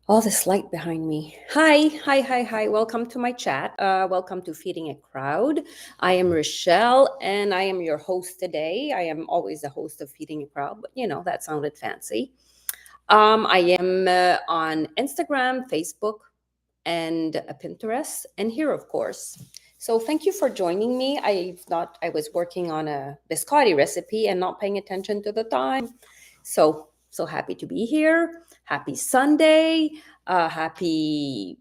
All this light behind me. Hi. Welcome to my chat. Welcome to Feeding a Crowd. I am Rochelle and I am your host today. I am always the host of Feeding a Crowd, but that sounded fancy. I am on Instagram, Facebook, and Pinterest, and here, of course. So thank you for joining me. I thought I was working on a biscotti recipe and not paying attention to the time. So happy to be here. Happy Sunday. Happy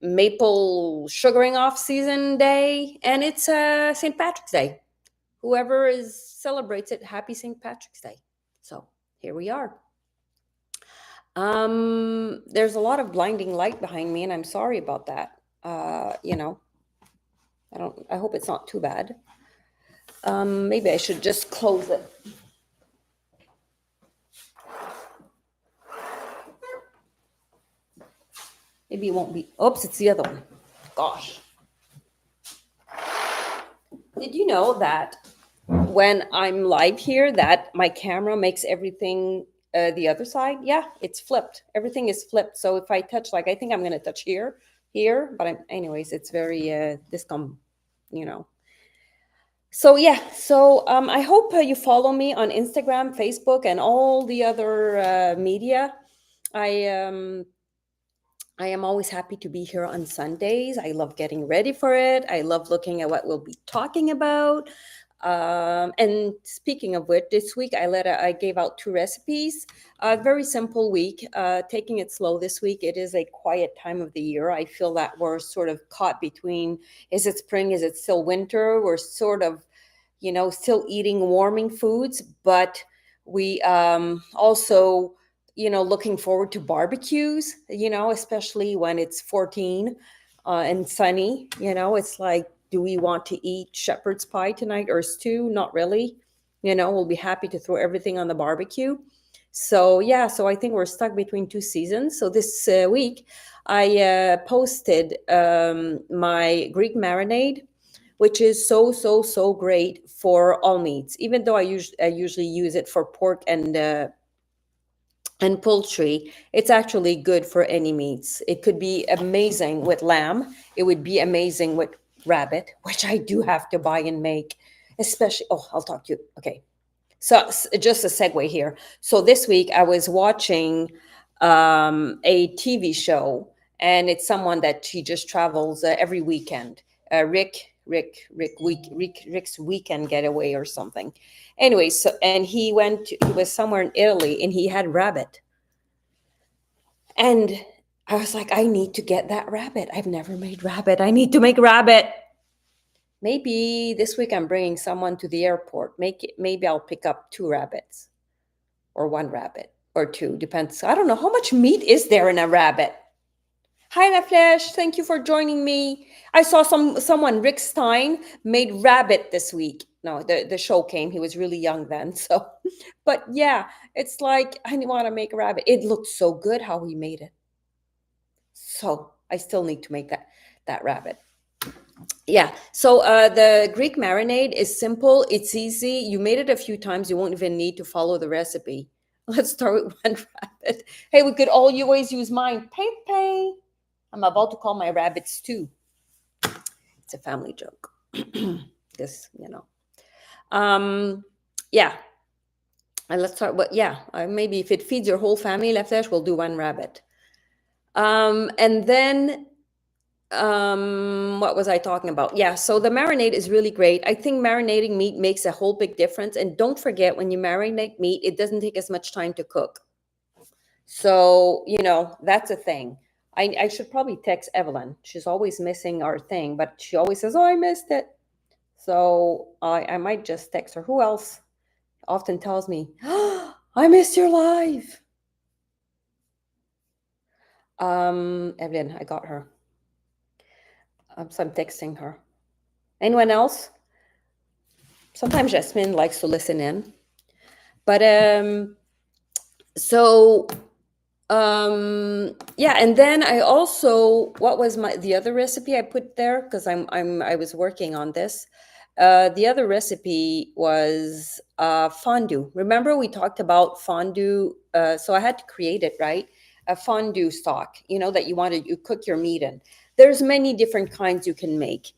maple sugaring off season day, and it's St. Patrick's Day. Whoever is celebrates it, happy St. Patrick's Day. So here we are. There's a lot of blinding light behind me, and I'm sorry about that. I hope it's not too bad. Maybe I should just close it. Maybe it won't be. Oops, it's the other one. Gosh. Did you know that when I'm live here, that my camera makes everything the other side? Yeah, it's flipped. Everything is flipped. So if I touch, like, I think I'm going to touch here, but anyways, it's very you know. So yeah, I hope you follow me on Instagram, Facebook, and all the other media. I um, I am always happy to be here on Sundays. I love getting ready for it. I love looking at what we'll be talking about. And speaking of which, this week I gave out two recipes. A very simple week. Taking it slow this week. It is a quiet time of the year. I feel that we're sort of caught between: is it spring? Is it still winter? We're sort of, still eating warming foods, but we also looking forward to barbecues, especially when it's 14 and sunny. It's like, do we want to eat shepherd's pie tonight or stew? Not really. We'll be happy to throw everything on the barbecue. So, yeah, so I think we're stuck between two seasons. So this week, I posted my Greek marinade, which is so great for all meats, even though I usually use it for pork and poultry. It's actually good for any meats. It could be amazing with lamb. It would be amazing with rabbit, which I do have to buy and make. Especially, oh, I'll talk to you. Okay. So just a segue here. So this week I was watching a TV show, and it's someone that he just travels every weekend. Rick's weekend getaway or something. Anyway, and he was somewhere in Italy, and he had rabbit. And I was like, I need to get that rabbit. I've never made rabbit. I need to make rabbit. Maybe this week I'm bringing someone to the airport. Maybe I'll pick up two rabbits, or one rabbit, or two. Depends. I don't know how much meat is there in a rabbit. Hi, La Flèche. Thank you for joining me. I saw someone, Rick Stein, made rabbit this week. No, the show came. He was really young then. So, but yeah, it's like, I want to make a rabbit. It looked so good how he made it. So I still need to make that rabbit. Yeah. So the Greek marinade is simple. It's easy. You made it a few times. You won't even need to follow the recipe. Let's start with one rabbit. Hey, we could always use mine. Pay. I'm about to call my rabbit stew. It's a family joke. This, yeah. And let's start. But yeah, maybe if it feeds your whole family, La Flèche, we'll do one rabbit. And then what was I talking about? Yeah, so the marinade is really great. I think marinating meat makes a whole big difference. And don't forget, when you marinate meat, it doesn't take as much time to cook. So, that's a thing. I should probably text Evelyn. She's always missing our thing, but she always says, oh, I missed it. So I might just text her. Who else often tells me, oh, I missed your live? Evelyn, I got her. So I'm texting her. Anyone else? Sometimes Jasmine likes to listen in. But yeah, and then I also, what was the other recipe I put there? Because I was working on this. The other recipe was fondue. Remember we talked about fondue? So I had to create it, right? a fondue stock, that you cook your meat in. There's many different kinds you can make.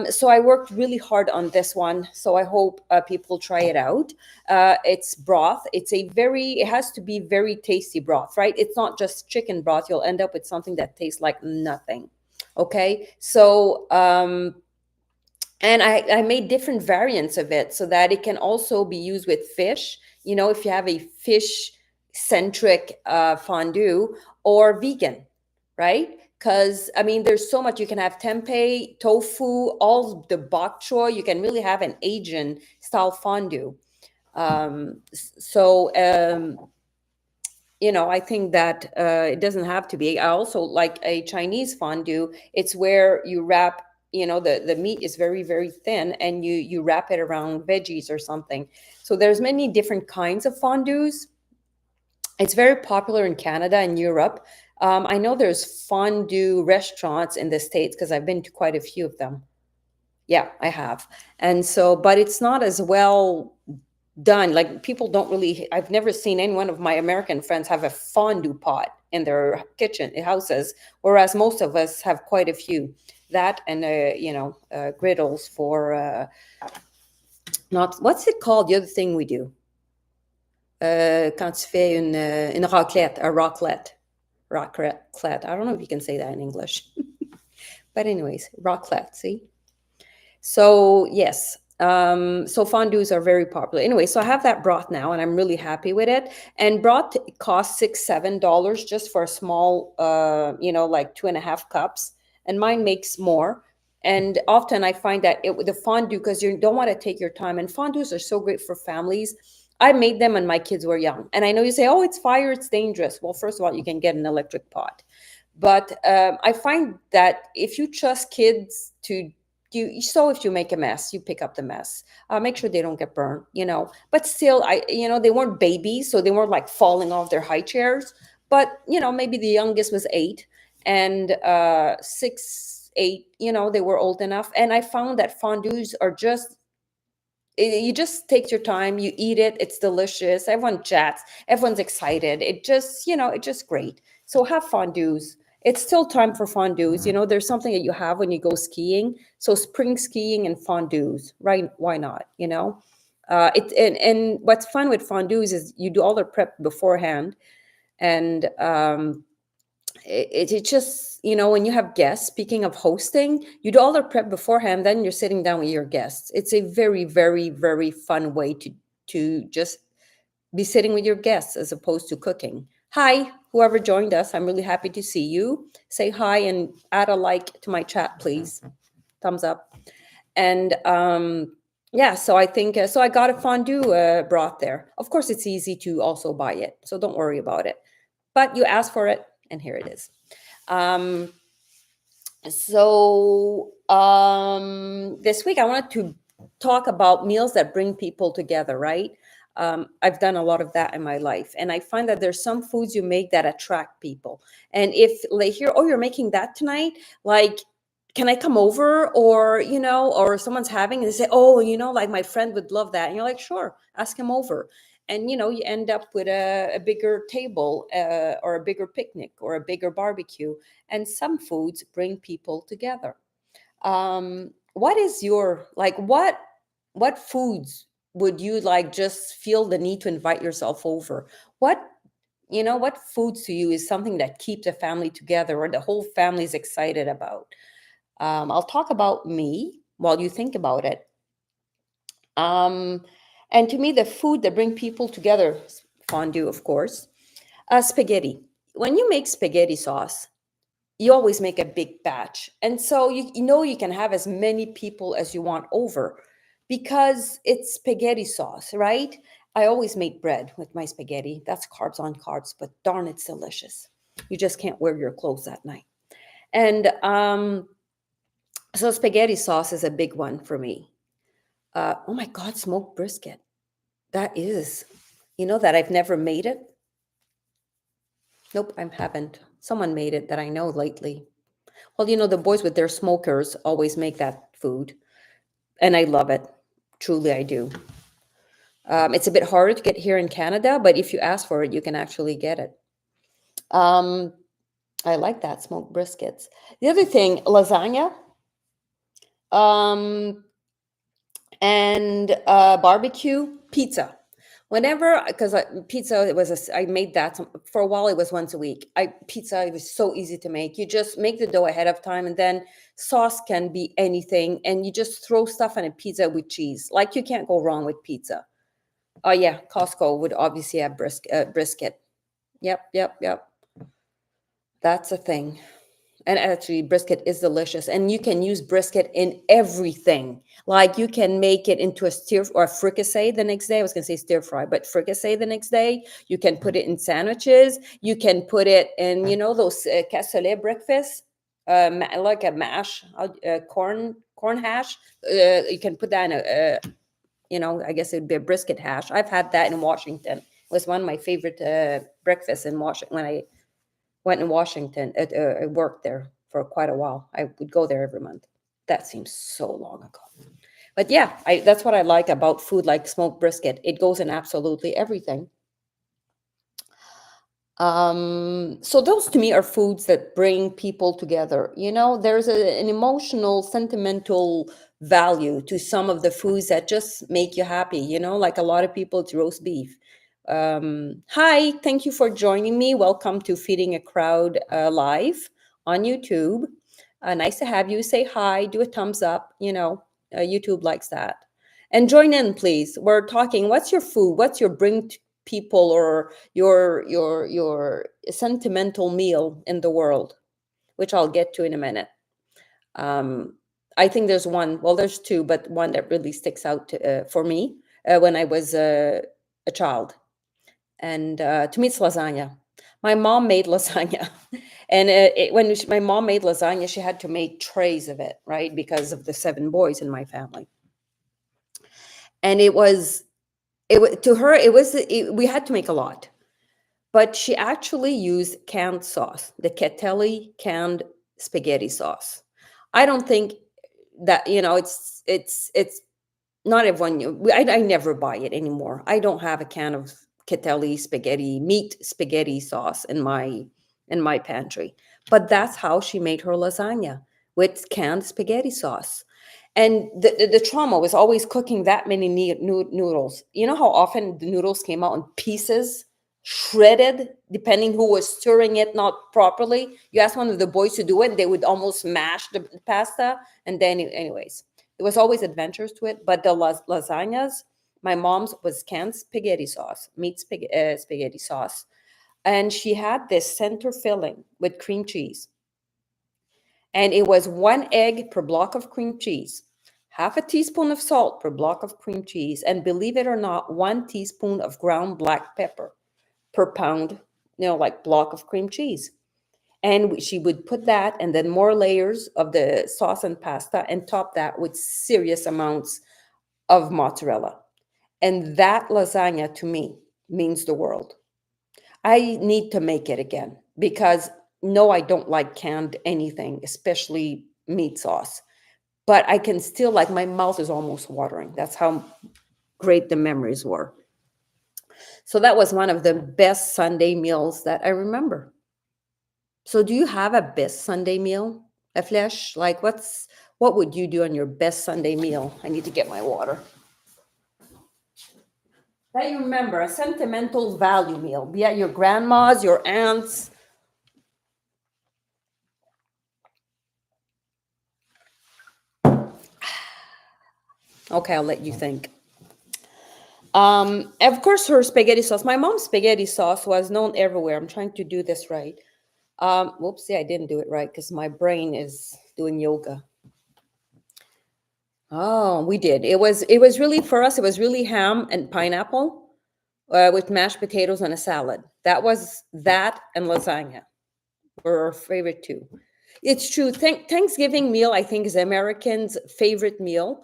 So I worked really hard on this one. So I hope people try it out. It's broth. It has to be very tasty broth, right? It's not just chicken broth. You'll end up with something that tastes like nothing. Okay. So, and I made different variants of it so that it can also be used with fish. If you have a fish centric fondue or vegan, right? Because I mean, there's so much you can have: tempeh, tofu, all the bok choy. You can really have an Asian style fondue. I think that it doesn't have to be. I also like a Chinese fondue. It's where you wrap, the meat is very, very thin, and you wrap it around veggies or something. So there's many different kinds of fondues. It's very popular in Canada and Europe. I know there's fondue restaurants in the States because I've been to quite a few of them. Yeah, I have. And so, but it's not as well done. Like, people don't really, I've never seen any one of my American friends have a fondue pot in their kitchen houses, whereas most of us have quite a few. That and griddles for not what's it called? The other thing we do. Quand tu fais une raclette, a raclette. Raclette. I don't know if you can say that in English. But anyways, raclette, see? So yes, so fondues are very popular. Anyway, so I have that broth now, and I'm really happy with it. And broth costs $6-7 just for a small, like 2.5 cups. And mine makes more. And often I find that with the fondue, because you don't want to take your time, and fondues are so great for families. I made them when my kids were young. And I know you say, oh, it's fire, it's dangerous. Well, first of all, you can get an electric pot. But I find that if you trust kids to if you make a mess, you pick up the mess. Make sure they don't get burned. But still, they weren't babies, so they weren't like falling off their high chairs. But maybe the youngest was 8, and 6, 8. They were old enough. And I found that fondues are just you just take your time, you eat it, it's delicious, everyone chats, everyone's excited, it's just great. So have fondues. It's still time for fondues. There's something that you have when you go skiing. So spring skiing and fondues, right? Why not? And what's fun with fondues is you do all the prep beforehand. And it just, when you have guests, speaking of hosting, you do all the prep beforehand, then you're sitting down with your guests. It's a very, very, very fun way to just be sitting with your guests as opposed to cooking. Hi, whoever joined us, I'm really happy to see you. Say hi and add a like to my chat, please. Thumbs up. And yeah, so I think so I got a fondue broth there. Of course, it's easy to also buy it, so don't worry about it. But you asked for it, and here it is. Um, this week I wanted to talk about meals that bring people together, right? I've done a lot of that in my life, and I find that there's some foods you make that attract people. And if they hear, oh, you're making that tonight, like, can I come over? Or someone's having, and they say, oh, like my friend would love that. And you're like, sure, ask him over. And, you end up with a bigger table or a bigger picnic or a bigger barbecue. And some foods bring people together. What is your, like, what foods would you like just feel the need to invite yourself over? What foods to you is something that keeps a family together or the whole family is excited about? I'll talk about me while you think about it. And to me, the food that bring people together, fondue, of course, spaghetti. When you make spaghetti sauce, you always make a big batch. And so you can have as many people as you want over because it's spaghetti sauce, right? I always make bread with my spaghetti. That's carbs on carbs, but darn, it's delicious. You just can't wear your clothes that night. And so spaghetti sauce is a big one for me. Oh my God, smoked brisket. That is, that I've never made it. Nope, I haven't. Someone made it that I know lately. Well, the boys with their smokers always make that food, and I love it. Truly, I do. It's a bit harder to get here in Canada, but if you ask for it, you can actually get it. Um, I like that smoked briskets. The other thing, lasagna, um, and barbecue, pizza. Whenever, because pizza, it was I made that for a while. It was once a week. I pizza, it was so easy to make. You just make the dough ahead of time, and then sauce can be anything, and you just throw stuff on a pizza with cheese. Like you can't go wrong with pizza. Oh yeah, Costco would obviously have brisket. Yep, yep, yep. That's a thing. And actually, brisket is delicious, and you can use brisket in everything. Like you can make it into a stir or a fricassee the next day. I was going to say stir fry, but fricassee the next day. You can put it in sandwiches. You can put it in, those cassoulet breakfast, like a mash, corn hash. You can put that in I guess it'd be a brisket hash. I've had that in Washington. It was one of my favorite breakfasts in Washington when I went in Washington. I worked there for quite a while. I would go there every month. That seems so long ago. But yeah, that's what I like about food like smoked brisket. It goes in absolutely everything. So those to me are foods that bring people together. There's an emotional, sentimental value to some of the foods that just make you happy. Like a lot of people, it's roast beef. Hi, thank you for joining me. Welcome to Feeding a Crowd live on YouTube. Nice to have you. Say hi, do a thumbs up. YouTube likes that. And join in, please. We're talking. What's your food? What's your bring people or your sentimental meal in the world, which I'll get to in a minute. um, I think there's one, well, there's two, but one that really sticks out for me when I was a child, and to me it's lasagna. My mom made lasagna and my mom made lasagna, she had to make trays of it, right, because of the seven boys in my family. And to her we had to make a lot. But she actually used canned sauce, the Catelli canned spaghetti sauce. I don't think that, it's not everyone. I never buy it anymore. I don't have a can of Catelli spaghetti, meat spaghetti sauce in my pantry. But that's how she made her lasagna, with canned spaghetti sauce. And the trauma was always cooking that many noodles. You know how often the noodles came out in pieces, shredded, depending who was stirring it not properly. You ask one of the boys to do it, they would almost mash the pasta. And then, anyways, there was always adventures to it. But the lasagnas, my mom's was canned spaghetti sauce, spaghetti sauce. And she had this center filling with cream cheese. And it was 1 egg per block of cream cheese, half a teaspoon of salt per block of cream cheese, and believe it or not, 1 teaspoon of ground black pepper per pound, like block of cream cheese. And she would put that and then more layers of the sauce and pasta and top that with serious amounts of mozzarella. And that lasagna to me means the world. I need to make it again because no, I don't like canned anything, especially meat sauce. But I can still, like, my mouth is almost watering. That's how great the memories were. So that was one of the best Sunday meals that I remember. So do you have a best Sunday meal? A flesh? Like what would you do on your best Sunday meal? I need to get my water. That you remember, a sentimental value meal. Be at your grandma's, your aunt's. Okay, I'll let you think. Of course, her spaghetti sauce. My mom's spaghetti sauce was known everywhere. I'm trying to do this right. Whoopsie, I didn't do it right because my brain is doing yoga. Oh, we did. It was really, for us. It was really ham and pineapple with mashed potatoes and a salad. That was that and lasagna were our favorite too. It's true. Thanksgiving meal, I think, is Americans' favorite meal.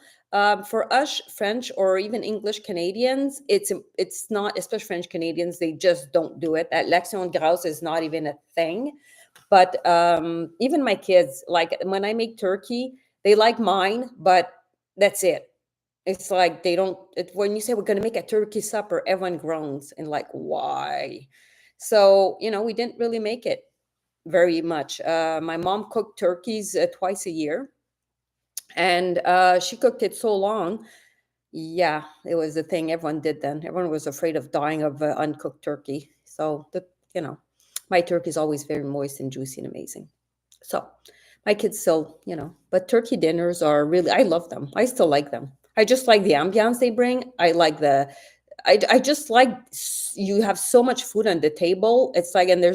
For us, French or even English Canadians, it's not. Especially French Canadians, they just don't do it. That l'action grasse is not even a thing. But even my kids, like when I make turkey, they like mine, but that's it. It's like they don't. When you say we're going to make a turkey supper, everyone groans and like, why? So, we didn't really make it very much. My mom cooked turkeys twice a year, and she cooked it so long. Yeah, it was the thing everyone did then. Everyone was afraid of dying of uncooked turkey. So, you know, my turkey is always very moist and juicy and amazing. So, my kids still, but turkey dinners are really, I love them. I still like them. I just like the ambiance they bring. I just like you have so much food on the table. It's like, and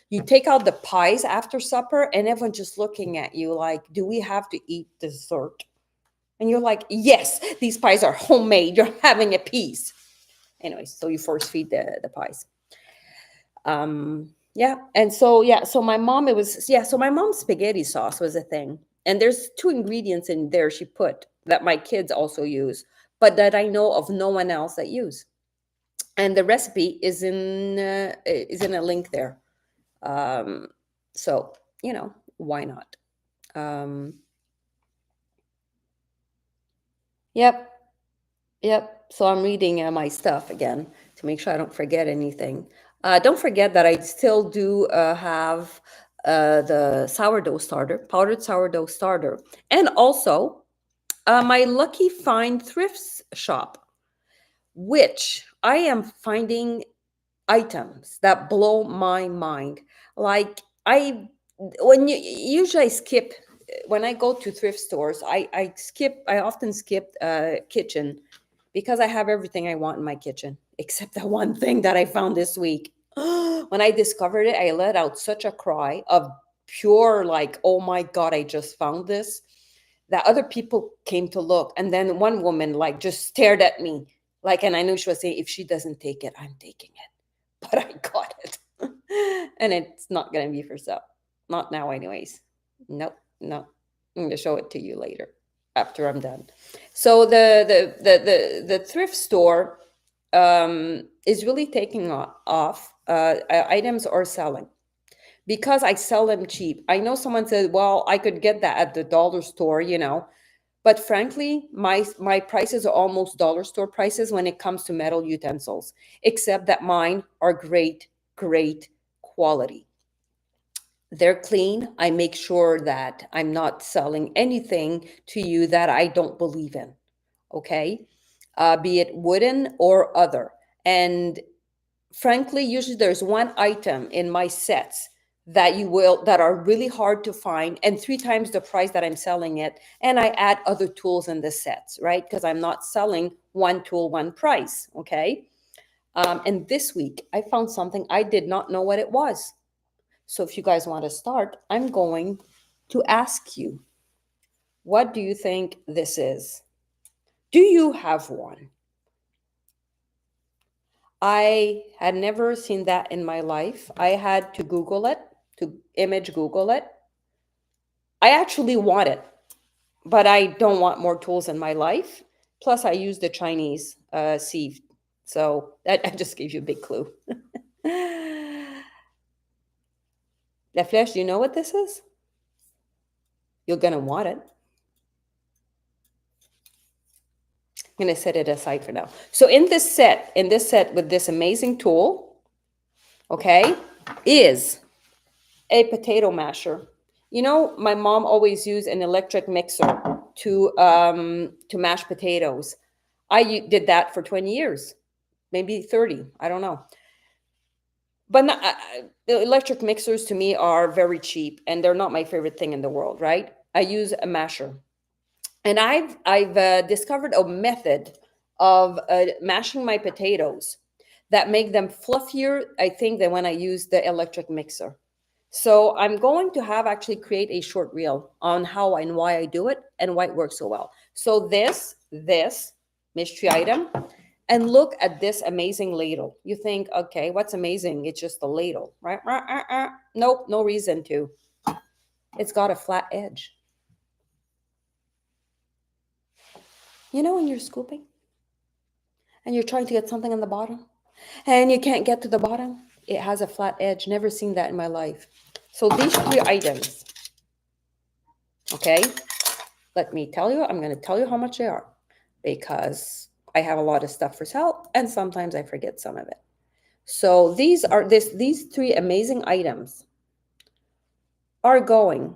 you take out the pies after supper and everyone just looking at you like, do we have to eat dessert? And you're like, yes, these pies are homemade. You're having a piece. Anyway, so you force feed the pies. Yeah. And so, yeah. So my mom, so my mom's spaghetti sauce was a thing. And there's two ingredients in there she put that my kids also use, but that I know of no one else that use. And the recipe is in a link there. Um, so, why not? Um, yep. Yep. So I'm reading my stuff again to make sure I don't forget anything. Don't forget that I still do have the sourdough starter, powdered sourdough starter, and also my Lucky Find Thrifts shop, which I am finding items that blow my mind. Like when usually I skip when I go to thrift stores. I often skip kitchen because I have everything I want in my kitchen except the one thing that I found this week. When I discovered it, I let out such a cry of pure, like, oh my God, I just found this. That other people came to look. And then one woman, like, just stared at me. Like, and I knew she was saying, if she doesn't take it, I'm taking it. But I got it. And it's not going to be for sale. Not now, anyways. Nope, no. I'm going to show it to you later after I'm done. So the thrift store is really taking off. Items are selling because I sell them cheap. I know someone said, "Well, I could get that at the dollar store," but frankly, my prices are almost dollar store prices when it comes to metal utensils, except that mine are great, great quality. They're clean. I make sure that I'm not selling anything to you that I don't believe in. Okay. Be it wooden or other. And frankly, usually there's one item in my sets that are really hard to find and three times the price that I'm selling it. And I add other tools in the sets, right? Because I'm not selling one tool, one price. Okay. And this week I found something I did not know what it was. So if you guys want to start, I'm going to ask you, what do you think this is? Do you have one? I had never seen that in my life. I had to Google it, to image Google it. I actually want it, but I don't want more tools in my life. Plus, I use the Chinese sieve. So that I just gave you a big clue. La Flèche, do you know what this is? You're going to want it. I'm going to set it aside for now. So in this set with this amazing tool, okay, is a potato masher. My mom always used an electric mixer to mash potatoes. Did that for 20 years, maybe 30. I don't know. But the electric mixers to me are very cheap and they're not my favorite thing in the world, right? I use a masher. And I've discovered a method of mashing my potatoes that make them fluffier, I think, than when I use the electric mixer. So I'm going to have actually create a short reel on how and why I do it and why it works so well. So this mystery item, and look at this amazing ladle. You think, okay, what's amazing? It's just a ladle, right? Nope, no reason to. It's got a flat edge. When you're scooping and you're trying to get something on the bottom and you can't get to the bottom, it has a flat edge. Never seen that in my life. So these three items, okay, let me tell you, I'm going to tell you how much they are because I have a lot of stuff for sale and sometimes I forget some of it. So these three amazing items are going.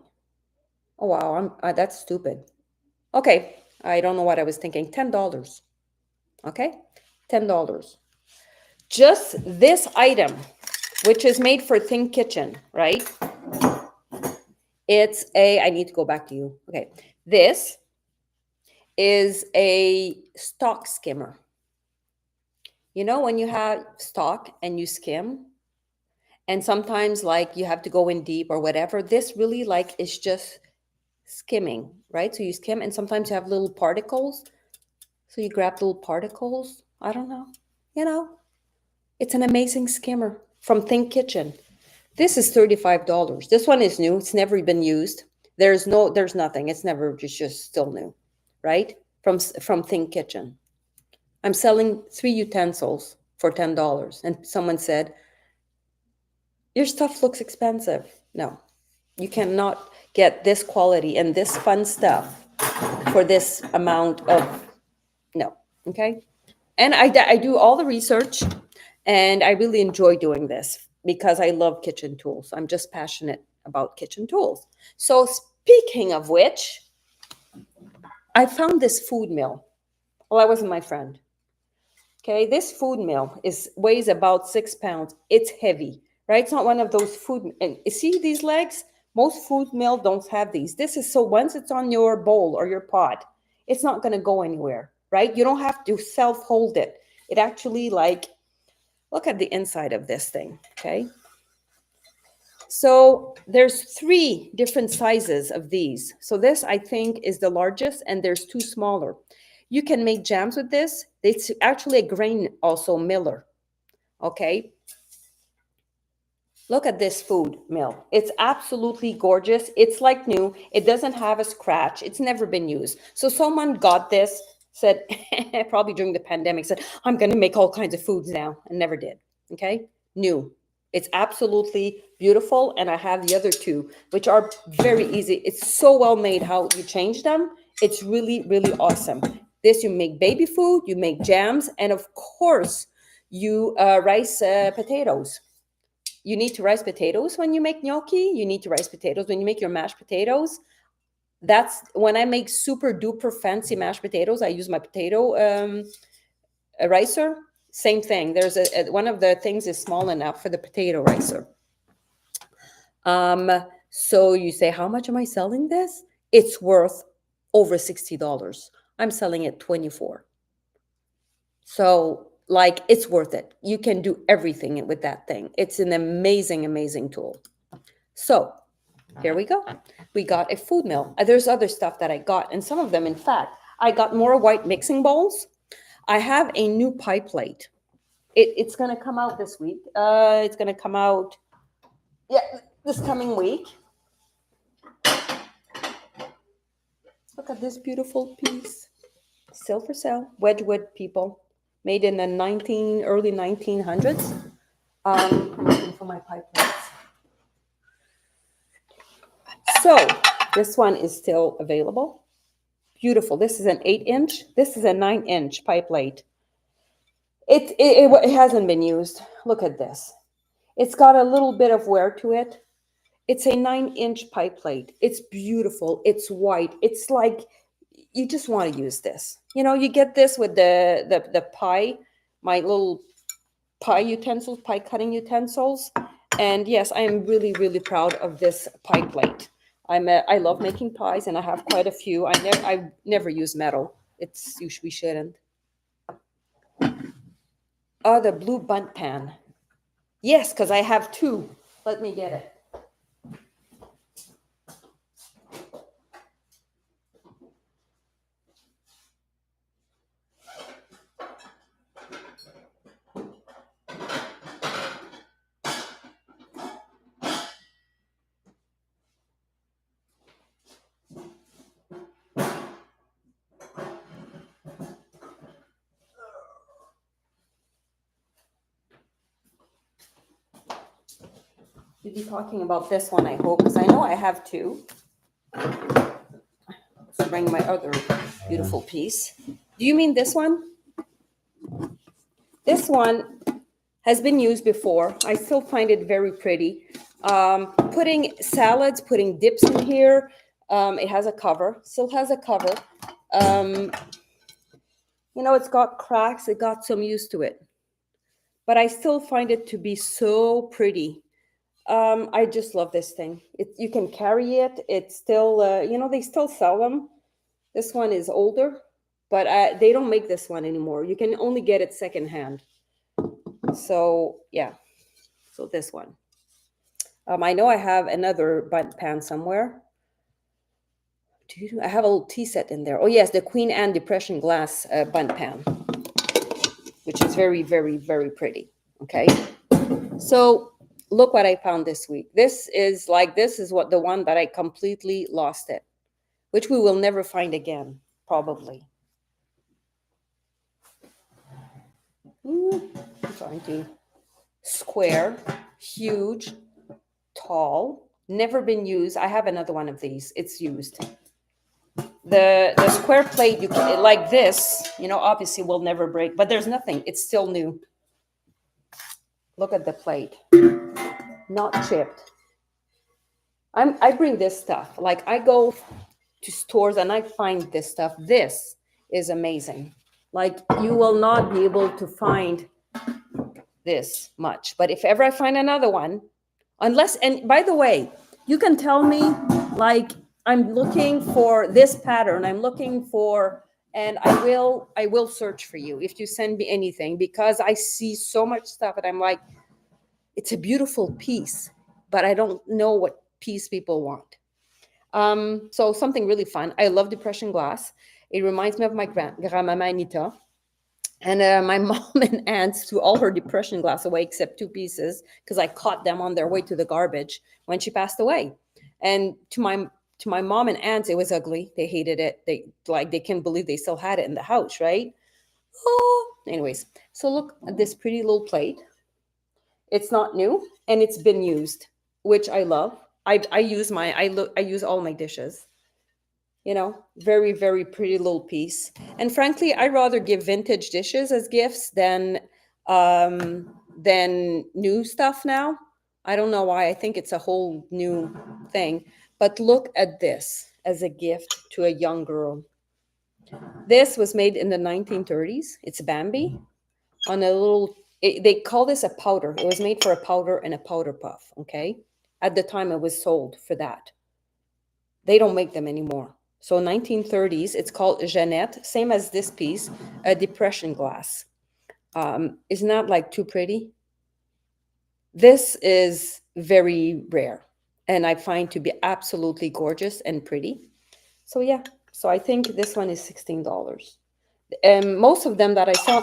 Oh wow, that's stupid. Okay, I don't know what I was thinking. $10. Okay, $10. Just this item, which is made for Thin Kitchen, right? I need to go back to you. Okay, this is a stock skimmer. You know, when you have stock and you skim, and sometimes like you have to go in deep or whatever, this really like is just skimming, right? So you skim and sometimes you have little particles. So you grab little particles. I don't know. You know, it's an amazing skimmer from Think Kitchen. This is $35. This one is new. It's never been used. There's nothing. It's never just still new, right? From Think Kitchen. I'm selling 3 utensils for $10. And someone said, your stuff looks expensive. No, you cannot get this quality and this fun stuff for this amount of, no, okay? And I do all the research and I really enjoy doing this because I love kitchen tools. I'm just passionate about kitchen tools. So speaking of which, I found this food mill. Well, I wasn't my friend. Okay, this food mill weighs about 6 pounds. It's heavy, right? It's not one of those food. And you see these legs? Most food mill don't have these. This is so once it's on your bowl or your pot, it's not going to go anywhere, right? You don't have to self hold it. It actually like look at the inside of this thing. Okay, so there's 3 different sizes of these. So this I think is the largest, and there's 2 smaller. You can make jams with this. It's actually a grain also miller. Okay. Look at this food mill. It's absolutely gorgeous. It's like new. It doesn't have a scratch. It's never been used. So someone got this, said, probably during the pandemic, said, I'm going to make all kinds of foods now, and never did. Okay. New. It's absolutely beautiful. And I have the other 2, which are very easy. It's so well made how you change them. It's really, really awesome. This, you make baby food, you make jams, and of course, you rice potatoes. You need to rice potatoes when you make gnocchi. You need to rice potatoes when you make your mashed potatoes. That's when I make super duper fancy mashed potatoes. I use my potato a ricer. Same thing. There's one of the things is small enough for the potato ricer. So you say, how much am I selling this? It's worth over $60. I'm selling it 24. So like it's worth it. You can do everything with that thing. It's an amazing, amazing tool. So here we go. We got a food mill. There's other stuff that I got, and some of them, in fact, I got more white mixing bowls. I have a new pie plate. It's going to come out this week. It's going to come out, yeah, this coming week. Look at this beautiful piece. Still for sale. Wedgwood, people. Made in the early 1900s. I'm looking for my pie plates. So this one is still available. Beautiful. This is an 8-inch. This is a 9-inch pie plate. It hasn't been used. Look at this. It's got a little bit of wear to it. It's a 9-inch pie plate. It's beautiful. It's white. It's like you just want to use this. You know, you get this with the pie, my little pie utensils, pie cutting utensils. And yes, I am really, really proud of this pie plate. I love making pies, and I have quite a few. I never use metal. We shouldn't. Oh, the blue bundt pan. Yes, because I have 2. Let me get it. You'll be talking about this one, I hope, because I know I have 2. Let's bring my other beautiful piece. Do you mean this one? This one Has been used before. I still find it very pretty. Putting salads, putting dips in here. It has a cover, still has a cover. Um, it's got cracks. It got some used to it, but I still find it to be so pretty. I just love this thing. You can carry it. It's still, they still sell them. This one is older, but they don't make this one anymore. You can only get it secondhand. So yeah, so this one. I know I have another bundt pan somewhere. I have a little tea set in there. Oh yes, the Queen Anne Depression glass bundt pan, which is very, very, very pretty. Okay, so look what I found this week. This is what the one that I completely lost it, which we will never find again, probably. I'm trying to square, huge, tall, never been used. I have another one of these. It's used. The square plate, you can, like this, obviously will never break, but there's nothing. It's still new. Look at the plate, not chipped. I bring this stuff. Like I go to stores and I find this stuff. This is amazing. Like you will not be able to find this much. But if ever I find another one, and by the way, you can tell me, like, I'm looking for this pattern, and I will search for you if you send me anything, because I see so much stuff and I'm like, it's a beautiful piece, but I don't know what piece people want. So something really fun. I love depression glass. It reminds me of my grandmama Anita. And my mom and aunts threw all her depression glass away except two pieces because I caught them on their way to the garbage when she passed away. And to my mom and aunts, it was ugly. They hated it. They can't believe they still had it in the house, right? Oh, anyways. So look at this pretty little plate. It's not new and it's been used, which I love. I use all my dishes. Very, very pretty little piece. And frankly, I rather give vintage dishes as gifts than new stuff now. I don't know why. I think it's a whole new thing. But look at this as a gift to a young girl. This was made in the 1930s. It's Bambi on a little, they call this a powder. It was made for a powder and a powder puff. Okay. At the time, it was sold for that. They don't make them anymore. So 1930s, it's called Jeannette, same as this piece, a depression glass. Isn't that like too pretty? This is very rare and I find to be absolutely gorgeous and pretty. So yeah, so I think this one is $16. Most of them that I saw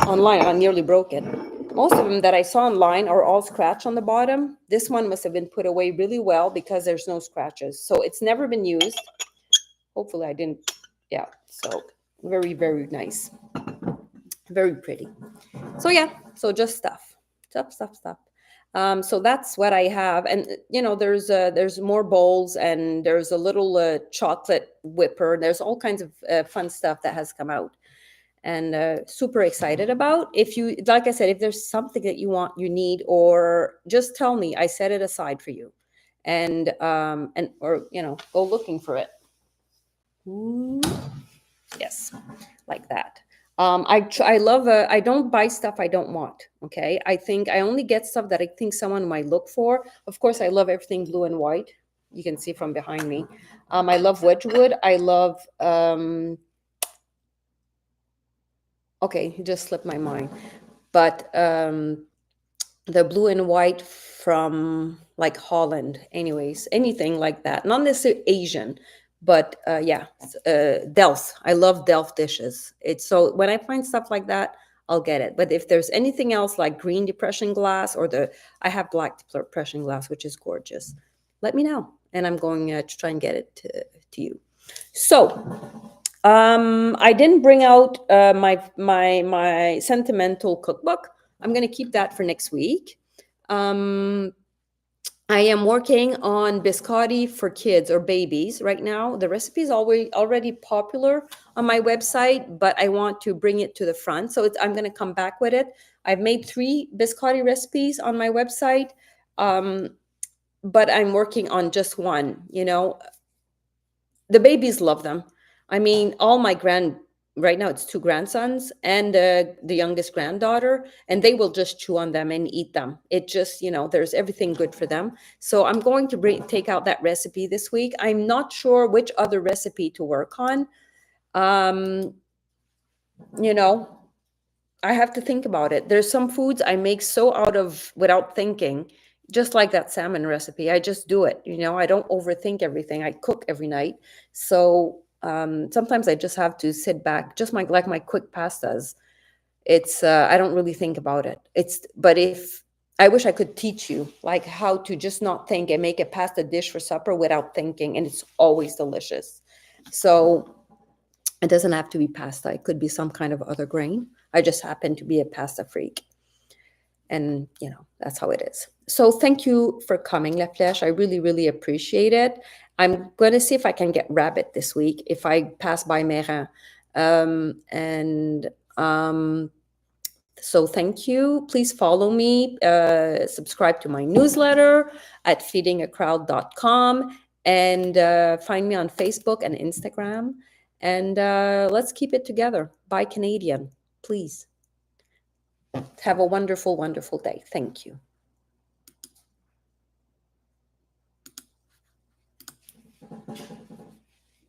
online are nearly broken. Most of them that I saw online are all scratched on the bottom. This one must have been put away really well because there's no scratches. So it's never been used. Hopefully I didn't. Yeah, so very, very nice. Very pretty. So yeah, so just stuff. Stuff. So that's what I have. And there's more bowls and there's a little chocolate whipper. There's all kinds of fun stuff that has come out. And super excited about. If you, like I said, if there's something that you want, you need, or just tell me, I set it aside for you, and or go looking for it. Ooh, yes, like that. I love. I don't buy stuff I don't want. Okay, I think I only get stuff that I think someone might look for. Of course, I love everything blue and white. You can see from behind me. I love Wedgwood. I love. Okay, it just slipped my mind. But the blue and white from like Holland, anyways, anything like that. Not necessarily Asian, but yeah, Delft. I love Delft dishes. It's so when I find stuff like that, I'll get it. But if there's anything else like green depression glass I have black depression glass, which is gorgeous. Let me know, and I'm going to try and get it to you. So I didn't bring out my sentimental cookbook. I'm going to keep that for next week. I am working on biscotti for kids or babies right now. The recipe is already popular on my website, but I want to bring it to the front. So I'm going to come back with it. I've made 3 biscotti recipes on my website, um, but I'm working on just one. The babies love them. I mean, all my right now it's 2 grandsons and the youngest granddaughter, and they will just chew on them and eat them. It just, there's everything good for them. So I'm going to take out that recipe this week. I'm not sure which other recipe to work on. Um, you know, I have to think about it. There's some foods I make so out of without thinking, just like that salmon recipe. I just do it. I don't overthink everything. I cook every night. So sometimes I just have to sit back, just my quick pastas. It's I don't really think about it. But if I wish I could teach you like how to just not think and make a pasta dish for supper without thinking, and it's always delicious. So it doesn't have to be pasta. It could be some kind of other grain. I just happen to be a pasta freak. And, that's how it is. So thank you for coming, La Flèche. I really, really appreciate it. I'm going to see if I can get rabbit this week if I pass by Mérin. And so thank you. Please follow me, subscribe to my newsletter at feedingacrowd.com, and find me on Facebook and Instagram. And let's keep it together. Buy Canadian, please. Have a wonderful, wonderful day. Thank you.